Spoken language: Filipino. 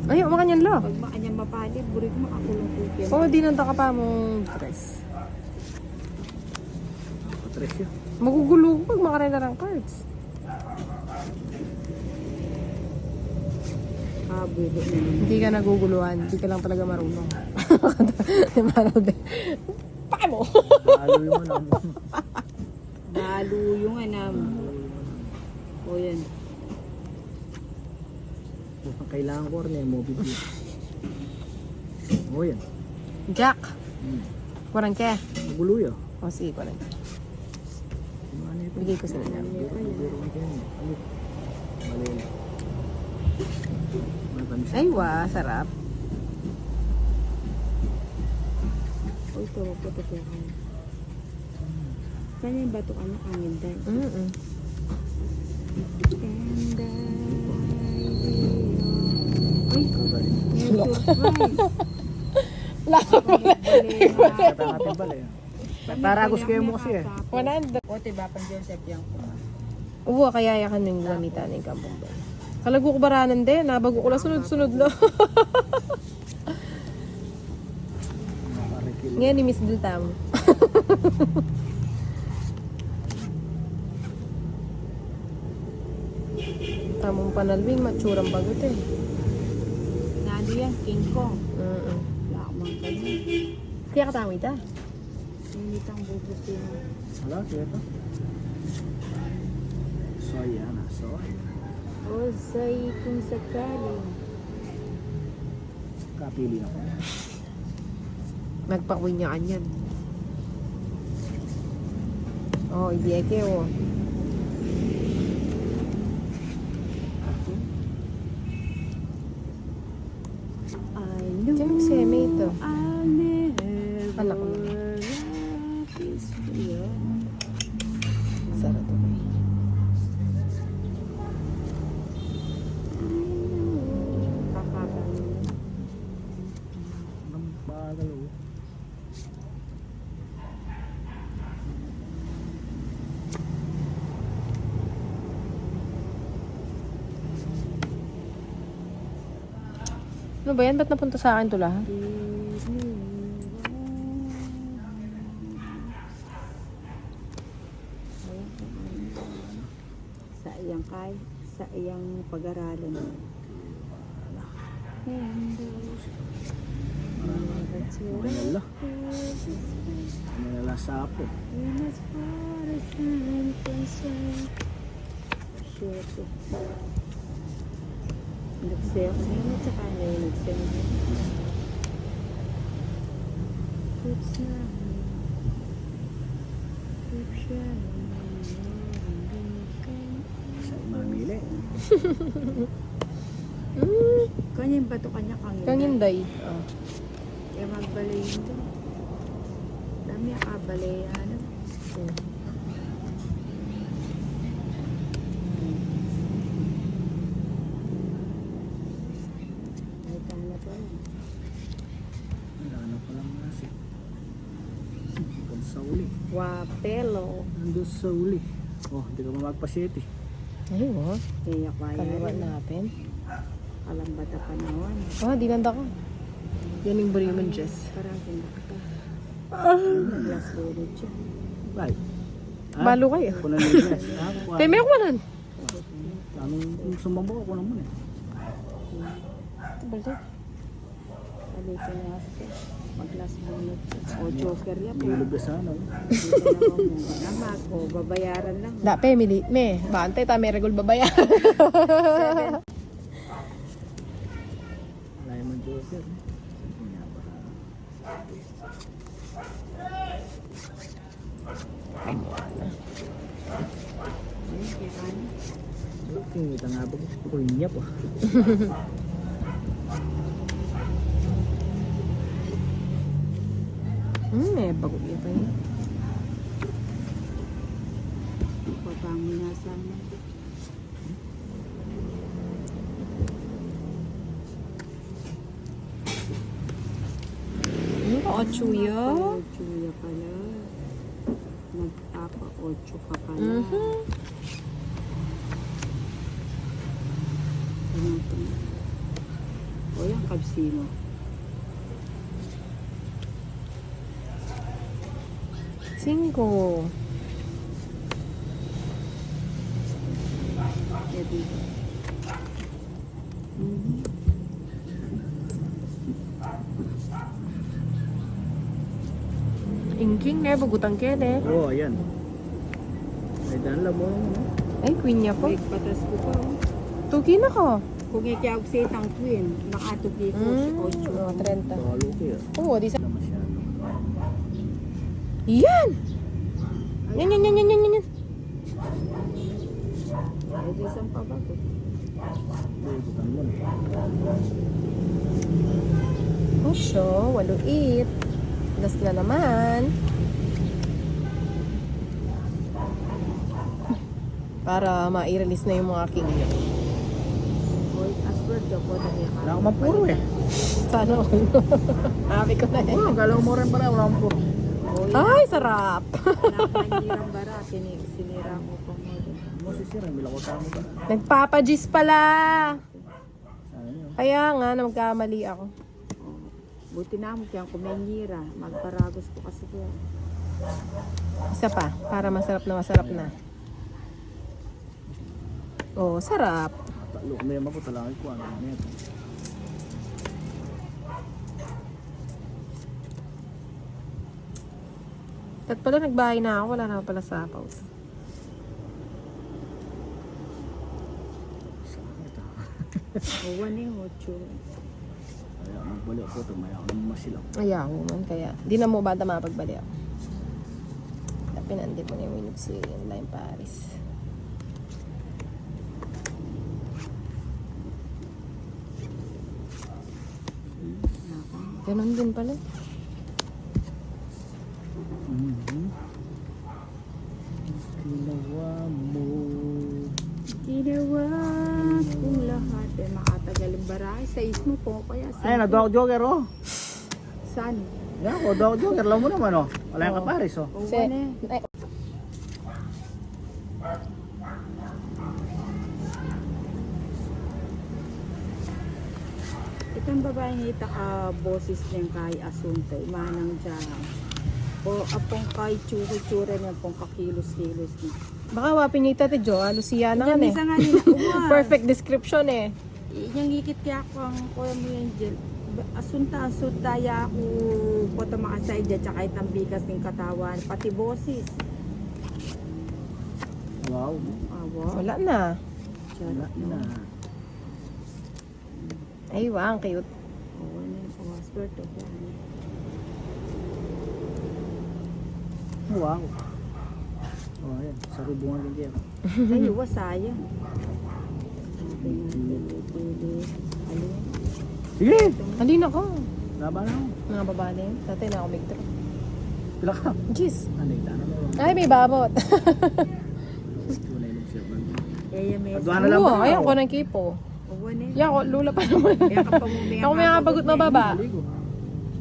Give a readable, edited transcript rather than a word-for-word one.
Ay, umakanyan lo. Pag makanyang mapalid, burik makakulong kupyan. Oo, di nanda ka pa mong dress. Patres yun. Magugulo ko pag makarela ng cards. Bubo na naman. Hindi ka naguguluhan. Hindi ka lang talaga marunong. Paano? Lalo yung ano. Lalo yung anam. O yan. Kung kailangan ko rin mo bibig. O yan. Jack. Kurang ka. Magulo yun. O, sige, kurang ka. Ano ito? Bigay ko sila niya. Biro ko yan. Alit. Mali. Matamis. Ay, wow, sarap. O ito, putok yan. Kanya yung bato ka na kangin dahil. Mm-mm. Ay, may surprise. Lalo mo na. Kata natin pala yun. Taragos kayo mo kasi eh. 100. O, diba, pang Joseph yung Uwa, kaya yakan ng gamitan ng kampong ba. Kalago ko baranan din. Nabago ko lang sunod-sunod na. Ngayon ni Miss Diltam. Tamong panalwing, matsurang bagot eh. Nado yan, King Kong. Mm-mm. Lakmang ganyan. Kaya katawid ah. Hindi tang bubos yun. Wala, kaya ito. Soy yan ah, soy. O, say kung sakaling. Kapili na ko. Nagpakwin niya kanyan. Oh, hindi eke oh. Diyan yung seme ito. I'll never Anak ko. love this fear. Sarap to eh. Kakakain. Ang bagal oh. Ano ba yan? Ba't napunta sa akin to lahat? Sa iyang sa iyang pag-aralan. Manila. Manila sapo. Nagsayaw ko na at saka ngayon nagsayaw ko. Keep smiling. Keep shining. Sa mamili. Kanya yung bato kanya kangin. Kanginday. Oh. Eh magbalay yun doon. Dami ang kabalay. Ano? Ay, tana pa rin. Ano pa lang nasi. Hanggang sa uli. Wapelo. Nandun sa uli. Oh, hindi ka mamagpasyete. Ay, wow. Kaya kaya Kaliwa rin. natin. Alam bata panahon. Oh, di nanda ka. Yan yung Bremen Jess. Parang sinakta. Nag-last loaded siya. Bye. Balo kayo. Kunan mo yun. Kaya may ako nan. Anong sumabok ako naman eh. Balik. Alito niya ako. Mag-last loaded siya. O joker yan po. Nilog na sana. Dito na ako mo. Namag o babayaran lang. Da, Pemili. Me, bantay ta, may regol babaya. 7. Lemon Joker. Kita nga ba ko niya po. Bago niya pa yun. Papangunasan mo. Ano ka, Ochuyo? Chuya pala. Nagpapa-8 ka pala. kabsino. Cinco. Yan dito. Mhm. Ingking na, bagutang kede. Oo, ayan. Ay, dala mo. Ano? Ay, queen niya po. Wait, patas ko pa. Oh. Tugi na ko. Kung ikiyag sa itang queen, nakatugi ko si Ocho. 30. Talo ko yun. Oo, di sa... Wala masyado. Yan! Yan, yan, yan, yan, yan, yan. Eh, di isang pa ba ito? Hindi, butang mo. Osyo, 8. Last na naman. Para ma-release na yung mga king nyo. Hoy, asword daw po dahil Wala akong mapuro eh. Sana all. Happy ko na eh. Oo, galaw mo rin para. Wala akong puro. Hoy, Ay, sarap! nakakanyirang bara, sinira mo pa mo. Mo sisira, may lako sa mo ba? Nagpapajis pala! Ano yun? Kaya nga, na magkamali ako. Buti na mo kaya kumenyira. Magparagos ko kasi ko. Isa pa, para masarap na. Oh, sarap. Talo ko may maputalangin ko. Ano yun? At pala nagbahay na ako, wala na pala sapaw. Sakit ah. Uwan eh, Ocho. Kaya magbalik ko ito. Maya ako naman masilang. Ayaw man, kaya. Di na mo bata mapagbali ako. Pinandi po ni Winnie si Lime Paris. Ganon din pala. Ginawa mo. Ginawa kung lahat ay makatagaling baray sa ismo po. Kaya Ay, nagdaw joker oh. Saan? Yan ako, daw joker. Alam mo naman oh. Wala yung kaparis oh. Uwan eh. Ay, Itong babae nita ka boses niyang kay Asunta, manang dyan. O apong kay tsura niya pong kakilos-kilos niya. baka wapin ni Tate Jo, Luciana nga Misa eh. nga nila, uwan. Perfect description eh. Inyang higit kaya ako ang kuya mo yan dyan. Asunta ya ako poto makasay dyan, tsaka itang bigas ng katawan, pati boses. Wow. Awa. Wala na. Wala na. Ay, wow, ang cute. Oo, ano yung password to. Wow. Oh, ayan. Sa rubungan din diyan. Ay, iwas sayang. Ano? Sige! Halina ko. Laban ako. Mga babae yun. Tatay na ako magtro. Pila ka. Jeez. Ano yung tanong mo? Ay, may babot. Wala yung siya ba? Kaya may Pagduhan na lang Oo, ba? ayan ko ng kipo. uwan eh. Yan ko, lula pa naman. Kaya kapag Ako may nakabagot na baba. Maligo.